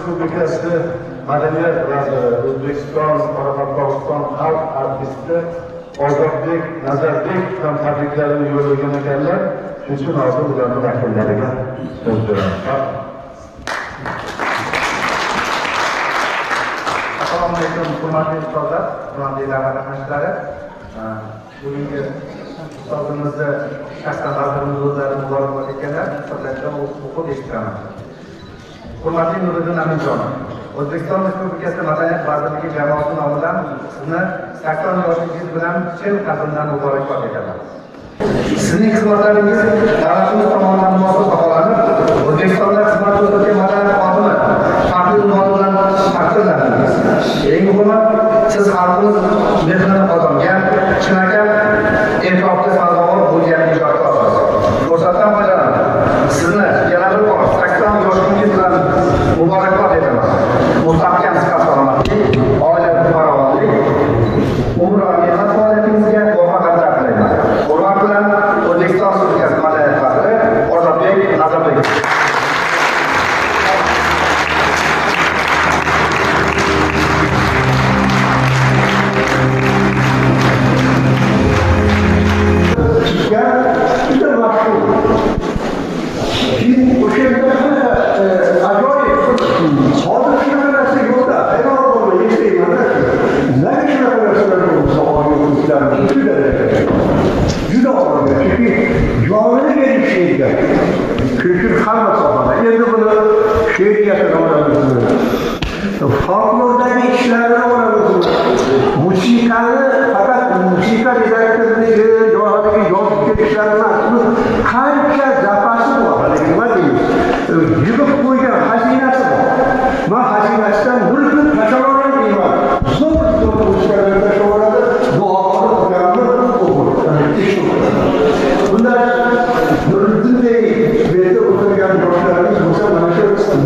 Respublikasi Madaniyat vaziri, O'zbekiston Qoraqalpog'iston xalq artisti Ozodbek Nazarbek ham tabriklarini yo'llagan ekanlar. Shuning uchun hozir ularning vakillariga so'z beramiz. Assalomu alaykum, hurmatli ustozlar, hurmatli davlat qatnashchilari. Bugungi ustozimizni shaxsan taqdirimiz o'zlari muborakbod etganlar, ustozlarga o'qib eshitiraman. Hurmatli Nuriddin Aminjonov, O'zbekiston Respublikasi Madaniyat vazirligi jamoasi nomidan sizni 80 yoshingiz bilan chin qalbimdan muborakbod etaman. Sizning xizmatlaringiz davlatimiz tomonidan munosib baholanib, O'zbekistonda xizmat ko'rsatgan madaniyat xodimi faxriy unvoni bilan taqdirlandingiz. Eng muhimi, siz xalqimiz mehrini qozongan, chinakam e'tirofga sazovor bo'lgan ijodkorsiz. Fursatdan foydalanib, sizni yana bir bor 80 yoshingiz bilan muborakbod etaman. Mustahkam sihat salomatlik, oila farovonlik, umr va mehnat faoliyatingizga muvaffaqiyatlar tilayman. Hurmat bilan O'zbekiston Respublikasi Madaniyat vaziri Ozodbek Nazarbek. Kültür kalmasa bana. Endi bunu şehriyatına oranızdır. Folklordaki işlerine oranızdır. Musikayı fakat musika redaktörlüğü, yoğadaki yol işlerine aslında kanca zapası var. Hani bilmez miyiz? Yıkıp koyacağım hazinası var. Ma hazinasından nurgun taşaların iyi var. Zor musikaları taşalarda doğaları uyanır olur. Bunlar Nuriddin Bey ve oturuyan dostlarımız olsa bana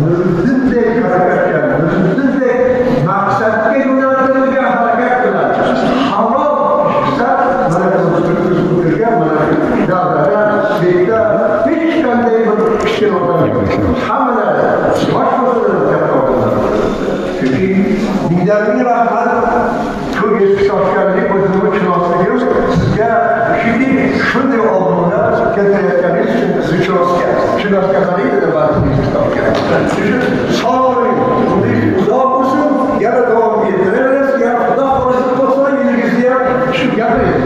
Nuriddin Bey hareketler, Nuriddin Bey maksatke yöneltilirken hareket kılar. Halal işler, bana kızılırken bana dağlara, bekle, hiç kendine bir işler ortaya çıkıyor. Hamile, başvurulur yapıyorlar. Çünkü liderliği rahmet, çok eski askerlik özümü çınastırıyor. Sizce şimdi şunu olduğunda kendiniz için Züçoske. Züçoske kanıydı da var. Sağ olun. Uzak olsun. Ya da devam ettiririz. Ya da orası olsa yenilgiz diye şu yapmayın.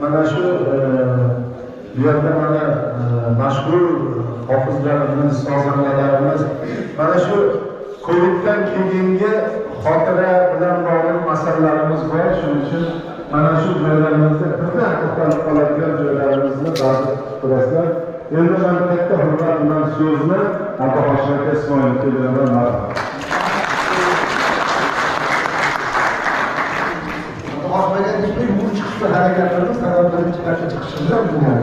Mana şu bu yerda mana mashhur hofizlarimiz, sozandalarimiz mana shu Coviddan keyingi xotira bilan bog'liq masalalarimiz bor. Shuning uchun mana shu joylarimizda birdan to'xtalib qoladigan joylarimizni ba'zi bilasizlar. Endi men katta hurmat bilan so'zni Abu Hoshim Ismoilovga beraman. Marhamat. Hoshimga nisbatan bu chiqishda harakatlarimiz sabablarni chiqarishga chiqishimiz bo'lgan.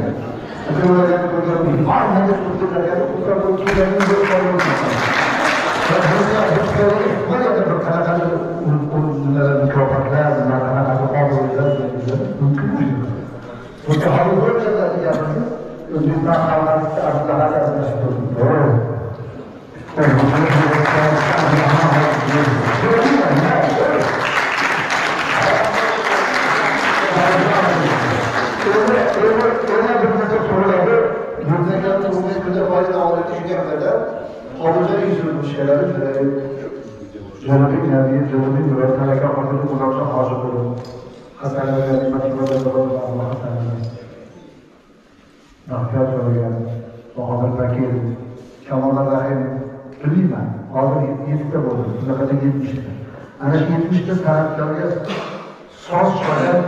Ana shu 70 san'atkorga soz cho'lab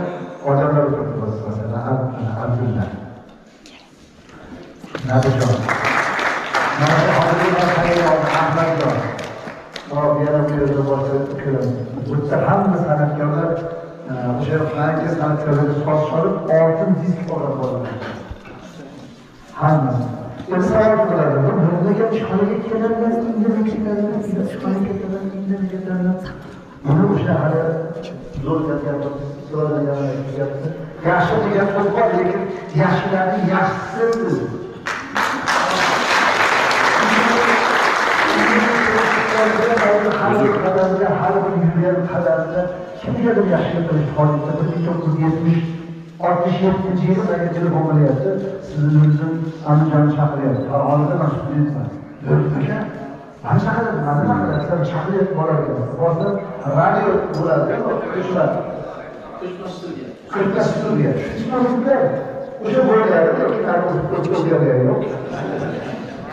odamlar o'tiribmiz, masalan, Abdulla. Nabijon. Mana hozirgi sayyor Ahmadjon. Yana bu yerda boshqa ko'ramiz. O'ta hamma san'atkorlar o'sha frankiya san'atkorlarga soz cholib, oltin disk olib boradi. Hammasi. Savol bo'ladi. Bunga ishxonaga keladilar, indamay ketadilar, ishxonaga ketadilar, indamay ketadilar. Buni o'sha hali zo'r gapirib, yaxshi degan so'z bor, lekin yaxshilarning yaxshisi. Har bir yurgan qadamda kimgadir yaxshilik qilish hozirda 1967-yili menga telefon qilyapti. Sizni o'zim Andijonni chaqiryapti. Farg'onada mas'uliyatman. Aka, mana chaqiradi, mana chaqiradi, chaqiryapti borar ekan. Hozir radio bo'ladi, qo'shma studiya. O'sha bo'ladi, lekin o'zgargan yo'q.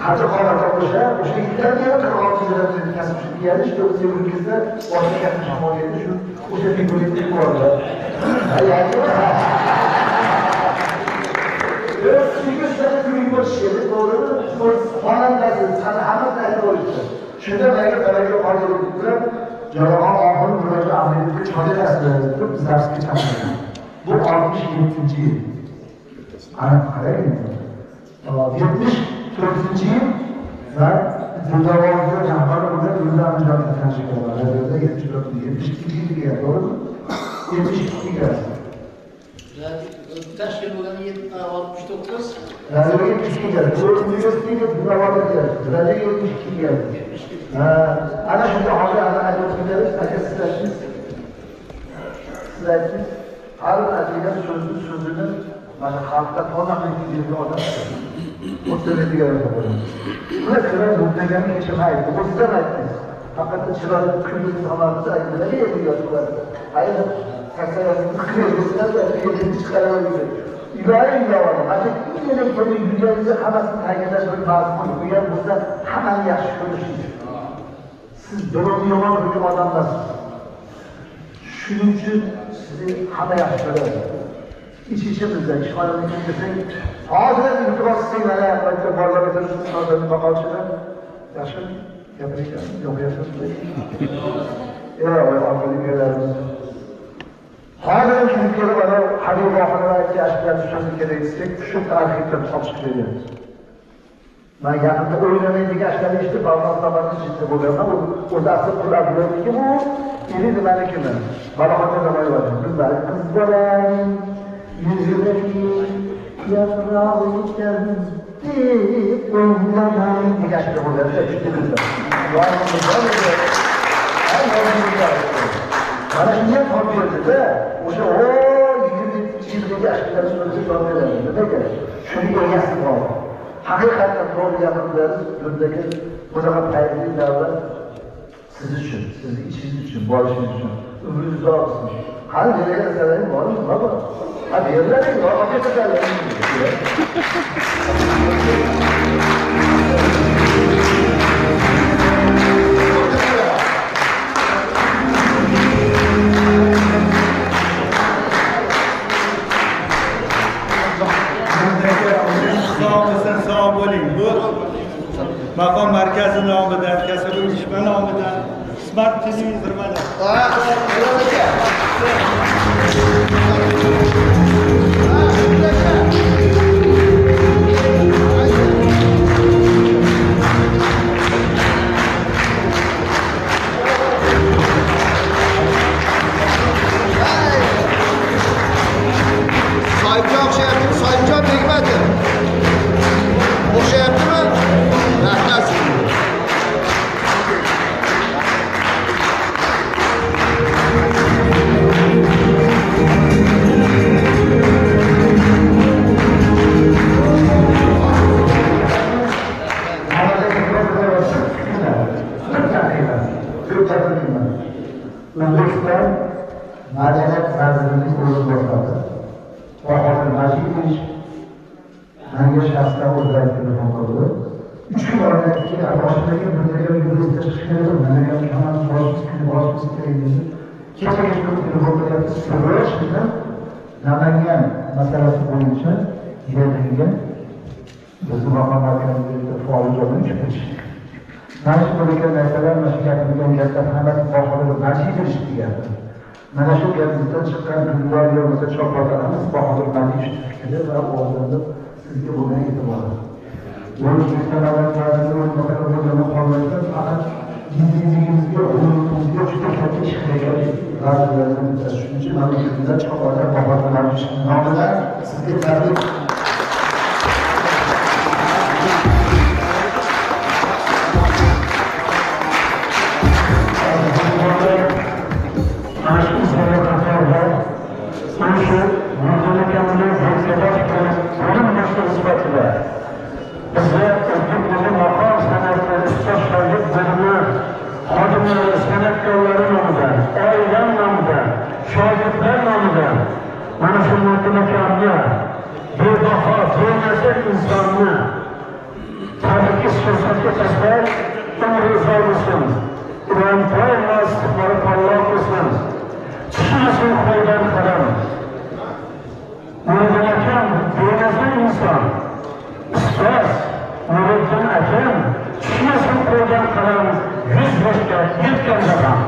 Hadi qo'lga o'sha ikkitani 46 yildan kasb qilgan, 4-yillikda boshqa kasb qilgan shu o'sha figurlik bo'ldi. Shunda menga talaga qoldirib turib, Javohir oxir murojaat amaliyotga cho'zilasiz deb darsga chaqirgan. Bu 67-yil. Ana qarang. 74-yil va Zindavonda rahbar bo'lgan Yurda Andijonda tanishganlar. Radioda 72-yilga, to'g'rimi? 72-ga. Tashkil bo'lgan 69. Radioga 72-ga. Universitetiga Zindavonda keldi. Radioga 72-ga. Ana shunda hozir aytibdilar, aka sizlarsiz har aytilgan so'zini mana xalqqa to'liq yetkazgan odam o'ttiradigan bo'ladi. Ular kirib o'tganini hech kim aytdi. Bu sizlar aytdingiz. Faqat chiroyli kunlik tomonida aytdilar, yozdilar. Ayni kasayasini qilishlar va yetib chiqaraverdi. İlahi yalanı. Artık yine kendi güzelliği hamasını kaygıda bir mazmun. Bu yer burada hemen yaxşı görüşürüz. Siz durum yaman hüküm adamlarsınız. Şunun için sizi hama yaxşı görürüz. İç-içimizde, işgalini kimdesin. Ağzına bir irtibasısın, belki parlamenter sınavlarını bakalçıdan. Yaşın, yapacağım, yok yaşın. Eyvallah, Amerikalarımız. Halen Türkiye'de bana Halil Bahane aşklar sözü gereksek şu tarihten çalışıp veriyoruz. Ben yakında oynamayı aşklar işte bağlantıların içinde buluyorum ama o da asıl kurabiliyor ki bu iri de bana kimler? Bana hatırlamayı var. Kızlar, kızlarım, yüzündeki yaprağı geldi, oynadan bir aşklar buluyorum. İşte kızlar. Bana niye korkuyordu da? O'sha o 20-yildagi aşklarni so'zga javob beradi. Nega? Shunga yasib qoldi. Haqiqatdan to'g'ri gapirdilar. Bundagi bunaqa paytli davlat siz uchun, sizni ichingiz uchun, borishingiz uchun, umringiz uzoq bo'lsin. Hali degan narsalaring bormi? Bor. Ha, beriladi, sog' bo'ling. Bu maqom markazi nomidan, kasaba uyushma nomidan Smart televizor mana. Sahipçi okşayaptı, sahipçi bekmedi. Okşayaptı mı? Rahmet. O'zbekiston madaniyat vazirining o'rinbosari Bahodir Majidovich menga shaxsan o'zlari telefon qildi. 3 kun oldin boshidagi bundaga yuristga chiqish kerak, mana ham kamon boshimiz kerak dedi. Kecha telefon qilyapti, so'rashdi. Namangan masalasi bo'yicha yig'ilgan bizni maqom markazida faol bo'lib mana shu bo'lgan narsalar, mana shu gapirgan gaplar hammasi Bahodir Majidovich degandi. Mana shu gapimizdan chiqqan kunlar yo'lida choplarimiz Bahodir Majidovich fikri va o'zimizda sizga bo'lgan e'tiborim. O'zbekiston davlatlarining o'rnatilgan bo'lgan qonunlar faqat dinimizga, umumimizga juda katta ish qilayotgan vazirlardan biri. Shuning uchun mana shu kunlar choplar Bahodir Majidovich nomidan sizga tabrik. Mana shu muhtakamga bebaho, bemasal insonni tabriklash fursatga tashlab, umri uzoq bo'lsin. Irontay va istiqboli parlaq bo'lsin. Tushmasin qo'ldan qaram. Nuriddin akam bemasal inson. Ustoz Nuriddin akam tushmasin qo'ldan qaram. 100 yoshga yetganda ham.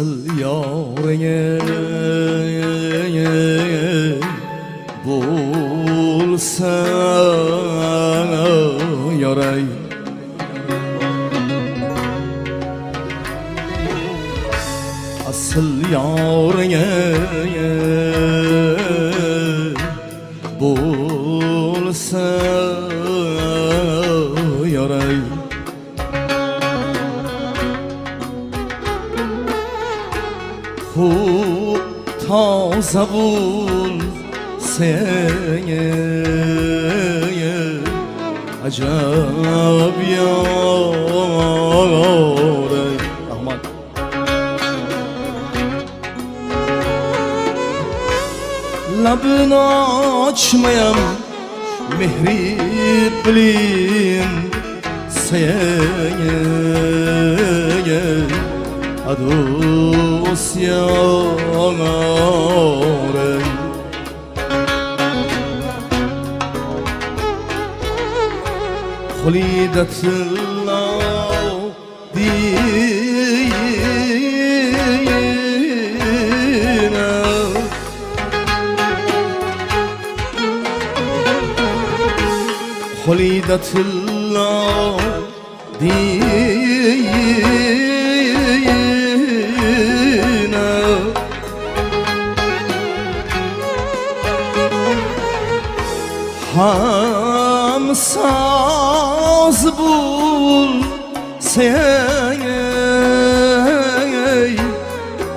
asıl yarine bulsa yaray asıl yarine bulsa yaray Hub taze bul seni acab yaray Ahmet Labını açmayam mehri bilin seni adus yaray Khalidatullah dina Khalidatullah dina Ham saz bul seni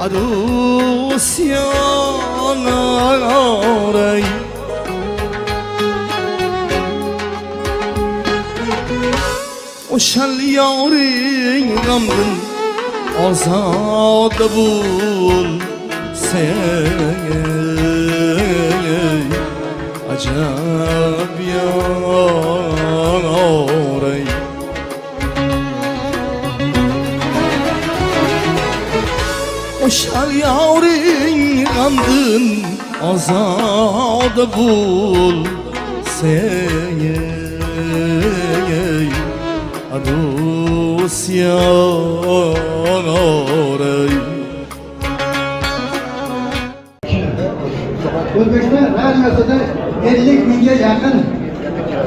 adus yaray O şal yarin gamdın azad bul seni acab yaray O şal yarin gamdın azad bul seni adus yaray O'zbekiston radiosida 50 mingga yaqin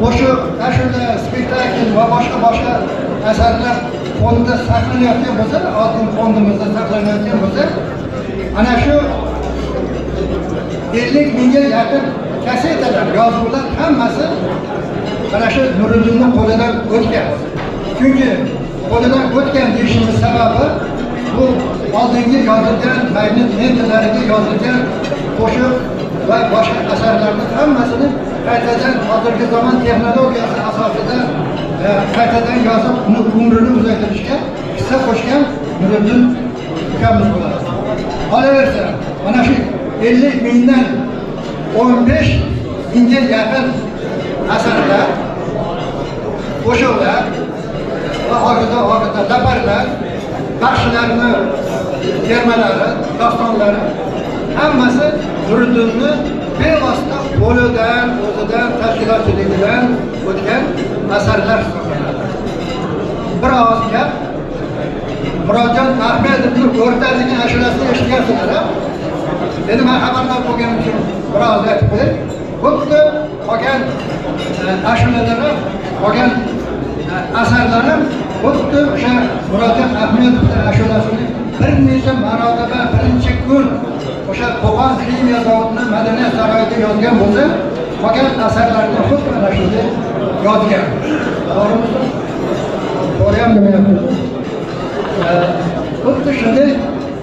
qo'shiq, ashula, spektakl va boshqa asarlar fonda saqlanayotgan bo'lsa, oltin fondimizda saqlanayotgan bo'lsa, ana shu 50 mingga yaqin kasetalar, yozuvlar hammasi ana shu Nuriddinning qo'lidan o'tgan. Chunki qo'lidan o'tgan deyishimiz sababi bu oldingi yozilgan magnit lentalariga yozilgan qo'shiq va boshqa asarlarning hammasini qaytadan hozirgi zamon texnologiyasi asosida qaytadan yozib umrini uzaytirishga hissa qo'shgan Nuriddin ukamiz bo'ladi. Qolaversa, mana shu 50 mingdan 15 mingga yaqin asarlar, qo'shiqlar va hokazo laparlar, baxshilarni termalari, dostonlari hammasi Nuriddinni bevosita qo'lidan, o'zidan, tashkilotchiligidan o'tgan asarlar hisoblanadi. Biroz gap Murodjon Ahmedovning o'rtadagi ashulasini eshitgansizlar. Endi men xabardor bo'lganim uchun biroz aytib qo'yay. Xuddi qolgan ashulalar, qolgan asarlarim xuddi o'sha Murodjon Ahmedovning ashulasini bir necha marotaba birinchi kun o'sha Qo'qon ximiya zavodining madaniyat saroyida yozgan bo'lsa, qolgan asarlarni xuddi ana shunday yozgan. To'g'rimi? To'g'ri ham demayapman. Xuddi shunday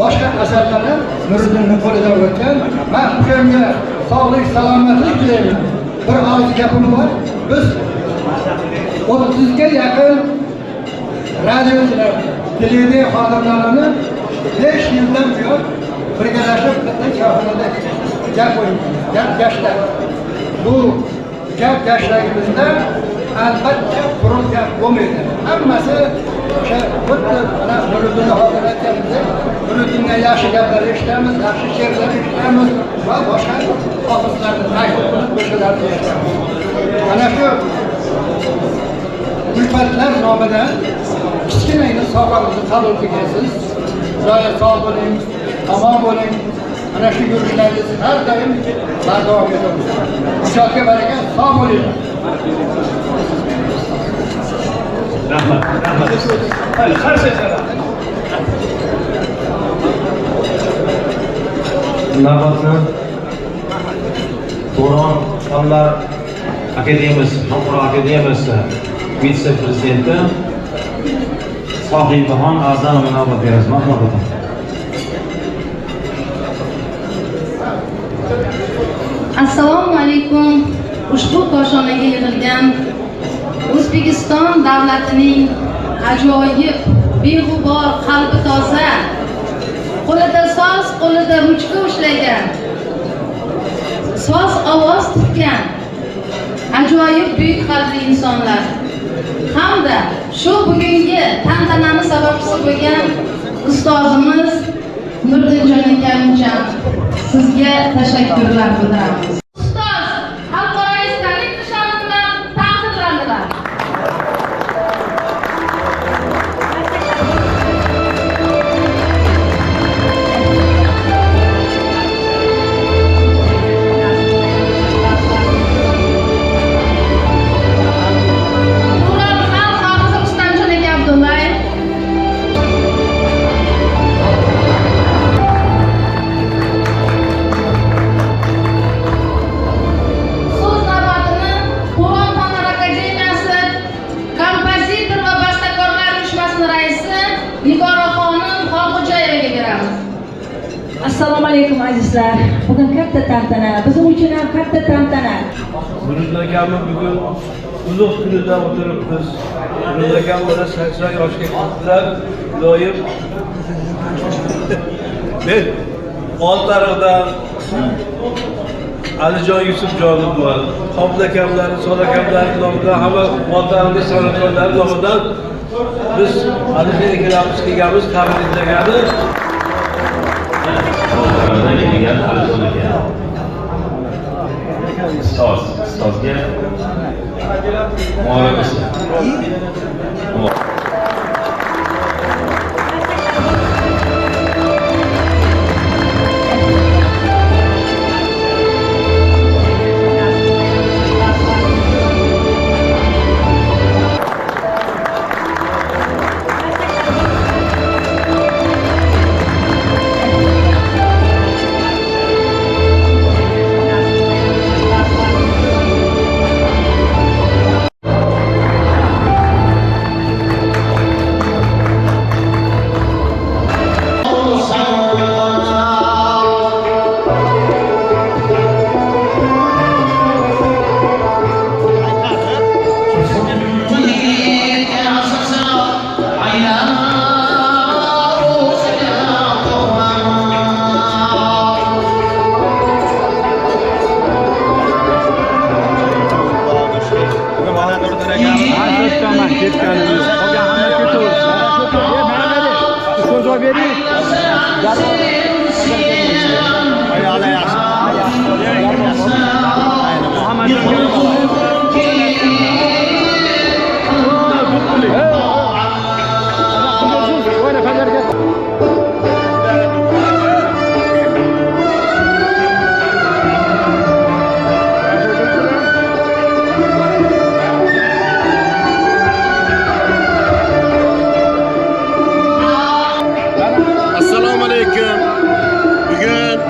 boshqa asarlarni Nuriddinning qo'lidan o'tgan. Men ukamga sog'lik, salomatlik tilayman. Bir og'iz gapim bor. Biz 30 ga yaqin radiochilar, televideniya xodimlarini 5 yildan buyon birgalashib bitta korxonada gap gashlar. Bu gap gashlarimizda albatta quruq gap bo'lmaydi. Hammasi o'sha xuddi mana Nuriddinning hozir aytganidek, Nuriddindan yaxshi gaplar eshitamiz, yaxshi she'rlar eshitamiz va boshqa hofizlarni ta'kid qilib qo'shiqlarni eshitamiz. Mana shu ulfatlar nomidan kichkinagina sovg'amizni qabul qilgansiz. joyi sog' bo'ling, omon bo'ling. Ana shu yurishlaringiz har doim bardavom etamiz. Ijodga baraka, sog' bo'linglar. Rahmat. Hayır, qarshi Navbatni To'ron Fanlar Akademiyasi, Xalqaro Akademiyasi vitse-prezidenti Sohibxon A'zam navbat berasiz. Marhamat eting. Assalomu alaykum. Ushbu koshonaga yig'ilgan O'zbekiston davlatining ajoyib, beg'ubor, qalbi toza, qo'lida soz, qo'lida ruchka ushlagan, soz ovoz tutgan ajoyib buyuk qalbli insonlar hamda shu bugungi tantanani sababchisi bo'lgan ustozimiz Nurdinjon akamcha sizga tashakkurlar bildiramiz. Ustoz xalqaro esdalik nishoni bilan taqdirlandilar. Assalomu alaykum azizlar. Bugun katta tantana, bizim uchun ham katta tantana. Nurdin akamni bugun ulug' kunida o'tiribmiz. Nurdin akam mana 80 yoshga kirdilar. Doim men Oltiariqdan Alijon Yusufjonov bor. Qobul akamlar, Sodiq akamlar nomidan, hamma Oltiariqlik san'atkorlar nomidan biz Alijon akalarimiz kelganmiz, tabriklagani. Ustozga muolajasi.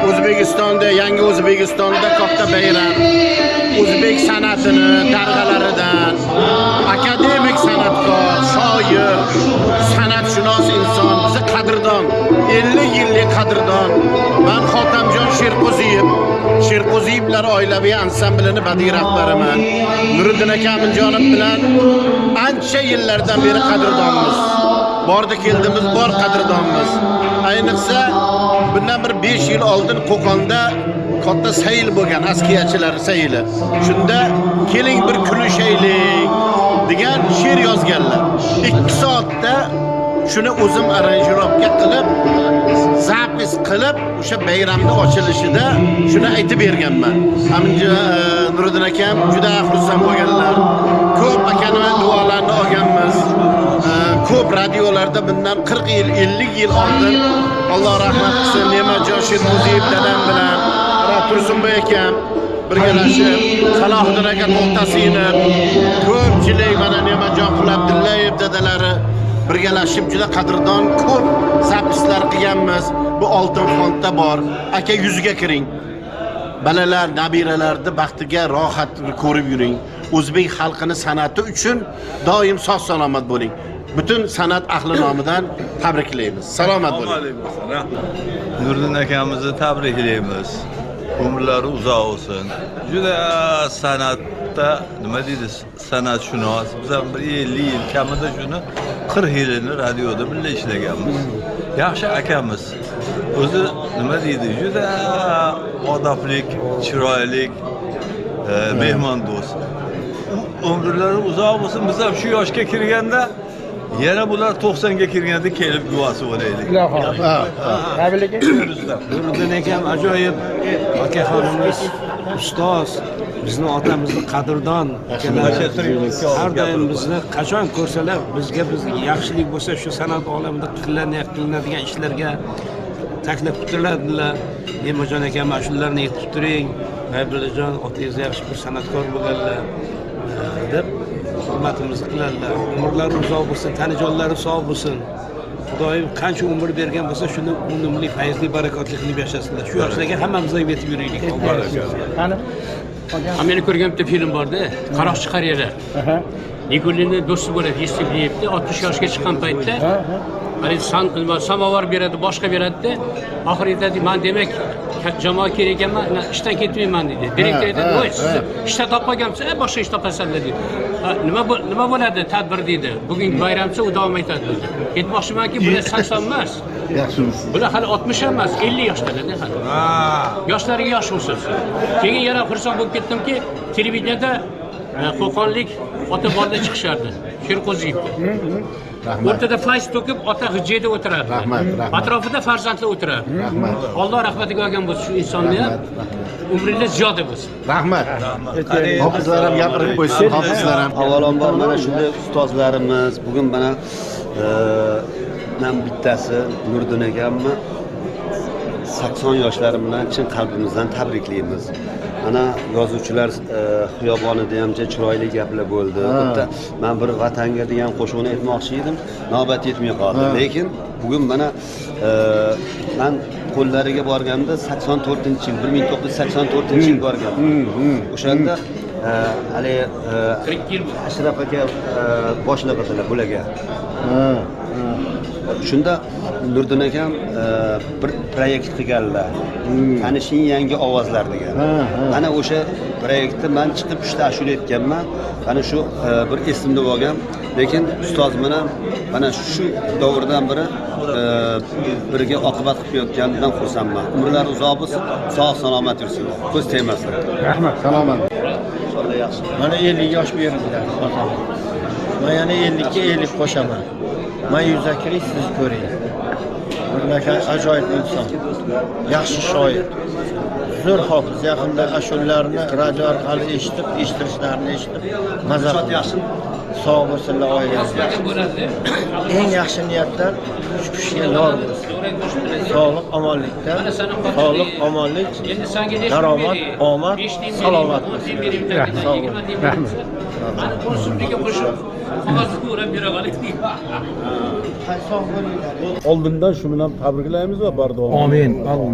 O'zbekistonda, yangi O'zbekistonda katta bayram. O'zbek san'atini darg'alaridan akademik san'atkor, shoir, san'atshunos inson, bizi qadrdon, 50 yillik qadrdon. Men Xotamjon Sherqo'ziyevlar oilaviy ansamblini badiiy rahbariman. Nuriddin akamjonov bilan ancha yillardan beri qadrdonmiz. Bordi keldimiz, bor qadrdonmiz. Ayniqsa bundan bir 5 yil oldin Qo'qonda katta sayil bo'lgan, askiyachilar sayili. Shunda keling bir kulishaylik degan she'r yozganlar. 2 soatda shuni o'zim aranjirovka qilib, zapis qilib, o'sha bayramda ochilishida shuni aytib berganman. Aminja Nuriddin akam juda xursand bo'lganlar. Ko'p akani duolarni olganmiz. ko'p radiolarda bundan 40 yil, 50 yil oldin Alloh rahmat qilsin, Ne'matjon Shermuziyev dadam bilan Tursunboy akam birgalashib, Salohiddin aka To'xtasinov, ko'pchilik mana Ne'matjon Abdullayev dadalari birgalashib juda qadrdon ko'p zapislar qilganmiz. Bu oltin fondda bor. Aka yuziga kiring. Balalar, nabiralarni baxtiga, rohatini ko'rib yuring. O'zbek xalqini san'ati uchun doim sog' salomat bo'ling. Butun san'at ahli nomidan tabriklaymiz. Salomat bo'ling. Nurdin akamizni tabriklaymiz. Umrlari uzoq bo'lsin. Juda san'atda nima deydi, san'atshunos. Biz ham 50 yil kamida shuni 40 yilini radioda birga ishlaganmiz. Yaxshi akamiz. O'zi nima deydi, juda odoblik, chiroyli, mehmondo'st. Umrlari uzoq bo'lsin. Biz ham shu yoshga kirganda yana bular 90 ga kirganda kelib duosi bo'laylik. Nuriddin akam ajoyib akaxonimiz, ustoz, bizni otamizni qadrdon akalar. Har doim bizni qachon ko'rsalar, bizga yaxshilik bo'lsa shu san'at olamida qilinadigan ishlarga taklif qiladilar. Ne'matjon akam ashulalarni aytib turing. Abdullajon otangiz yaxshi bir san'atkor bo'lganlar deb hurmatimizni qiladilar. Umrlari uzoq bo'lsin, tanijonlari sog' bo'lsin. Xudoyim qancha umr bergan bo'lsa, shuni unumli, fayzli, barakotli qilib yashasınlar. Shu yoshlarga hammamiz yetib yuraylik. Qani? Meni ko'rgan bitta film borda, qaroqchi qariyalar. Nigulini do'sti bo'ladi, yesiblayapti, 60 yoshga chiqqan paytda samovar beradi, boshqa beradi-da, oxiri aytadi, "Men demak jamoa kerak ekan, men ishdan ketmayman" dedi. Direktor aytadi, "Voy, siz ishda topmagansiz, boshqa ish topasanlar" dedi. Nima bo'ladi tadbir dedi. Bugungi bayramcha u davom etadi dedi. Aytmoqchimanki, bular 80 emas. Bular hali 60 emas, 50 yoshdalarda hali. Yoshlariga yosh bo'lsin. Keyin yana xursand bo'lib ketdimki, televideniyada Qo'qonlik ota bolalar chiqishardi. Sherqo'ziyev. O'rtada fayz to'kib, ota g'ijjada o'tiradi. Atrofida farzandlar o'tiradi. Alloh rahmatiga olgan bo'lsin shu insonni ham. Umringiz ziyoda bo'lsin. Rahmat. Hofizlar ham gapirib qo'ysin, hofizlar ham. Avvalambor mana shunday ustozlarimiz, bugun mana men bittasi Nurdin akamni 80 yoshlari bilan chin qalbimizdan tabriklaymiz. Mana yozuvchilar xiyobonida ham chiroyli gaplar bo'ldi. Bitta men bir vatanga degan qo'shiqni aytmoqchi edim, navbat yetmay qoldi. Lekin bugun mana men qo'llariga borganda 84-yil, 1984-yil borganman. O'shanda hali Ashraf aka boshliq edilar bularga. Shunda Nurdin akam bir proyekt qilganlar. Tanishing yangi ovozlar degan. Mana o'sha proyektda men chiqib 3 ta ashula aytganman. Mana shu bir esimda bo'lgan. Lekin ustoz bilan mana shu davrdan biri birga oqibat qilib yotganidan xursandman. Umrlari uzoq bo'lsin, sog' salomat yursinlar. Ko'z tegmasin. Rahmat, salomat. Inshaalloh yaxshi. Mana 50 yosh berildilar. Men yana 50 ga 50 qo'shaman. Men yuzakiri siz ko'ring. Bunaqa ajoyib inson. Yaxshi shoir. Zo'r hofiz. Yaqinda ashulalarni radio orqali eshittirishlarini eshitib, mazza qildim. Sog' bo'lsinlar oilangiz. Eng yaxshi niyatdan shu kishiga yor bo'lsin. Sog'lik, omonlikdan, sog'lik, omonlik, daromad, omad, salomat bo'lsin. Oldindan shu bilan tabriklaymiz va bardavom. Amin. Alloh,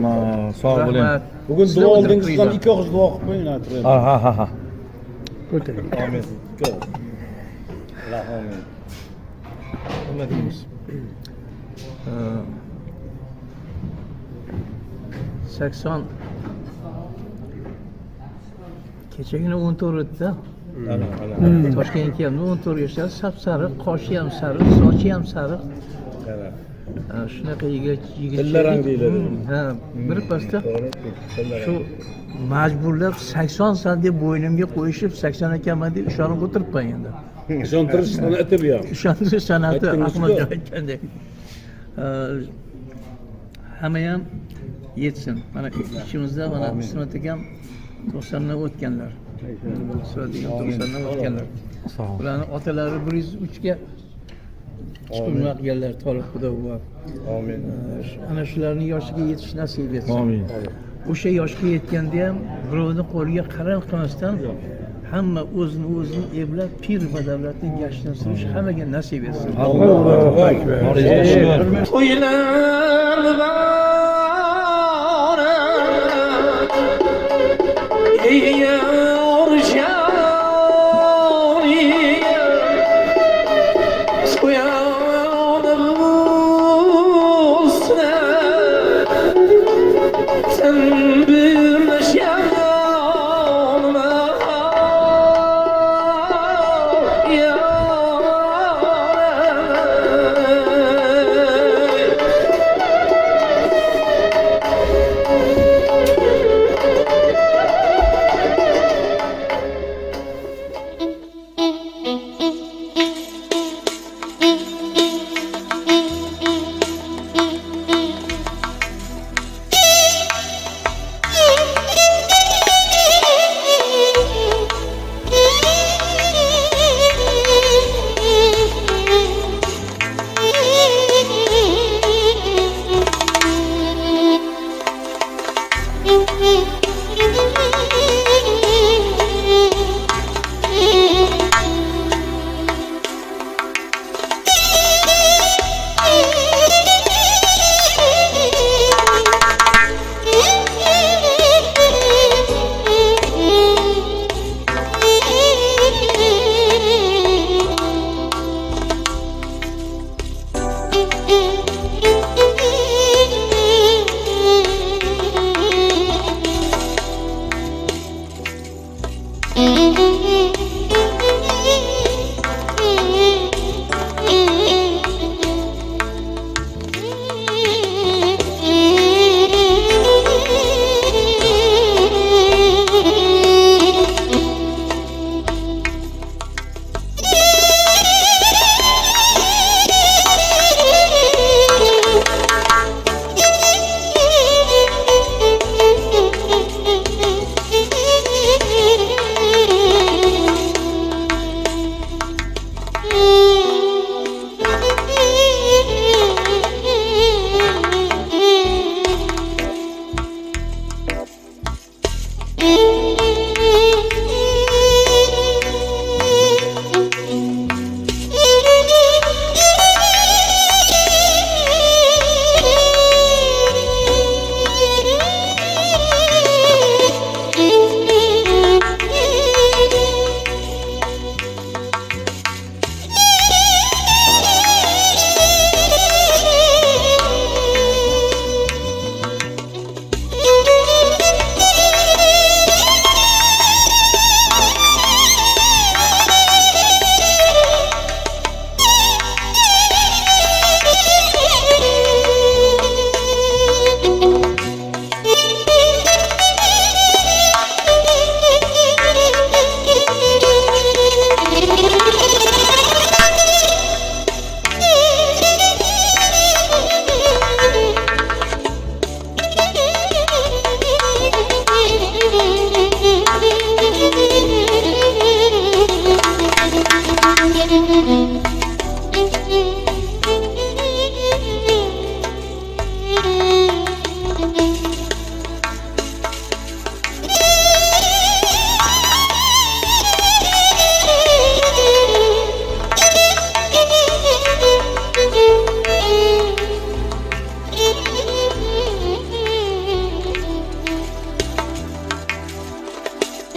sog' bo'ling. Bugun duo oldingizdan 2 og'iz duo qilib qo'ying aytib. Ha. Ko'taring. Amin. Amin. Nima deymiz? 80 kechagina 14 o'tdi. Toshkentga keldim, 14 yoshda, sap-sariq, qoshi ham sariq, sochi ham sariq. Shunaqa yigit. Tillarang deyiladi. Ha, bir pasda shu majburlab 80 san deb bo'ynimga qo'yishib 80 ekanman deb ishonib o'tiribman endi. Ishontirish san'ati bu ham. Ishontirish san'ati Ahmadjon aytgandek. Hamma ham yetsin. Mana ichimizda mana Ismat akam 90 dan o'tganlar. Siradigan 90 dan o'tganlar. Ularning otalari 103 ga chiqilmaganlar Tolib Xudo va Amin. ana shularning yoshiga yetish nasib etsin. Amin. O'sha yoshga yetganda ham birovni qo'liga qaram qilmasdan hamma o'zini eblab pir va davlatning gashtini surish hammaga nasib etsin. Allohu akbar.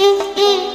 Mm-hmm.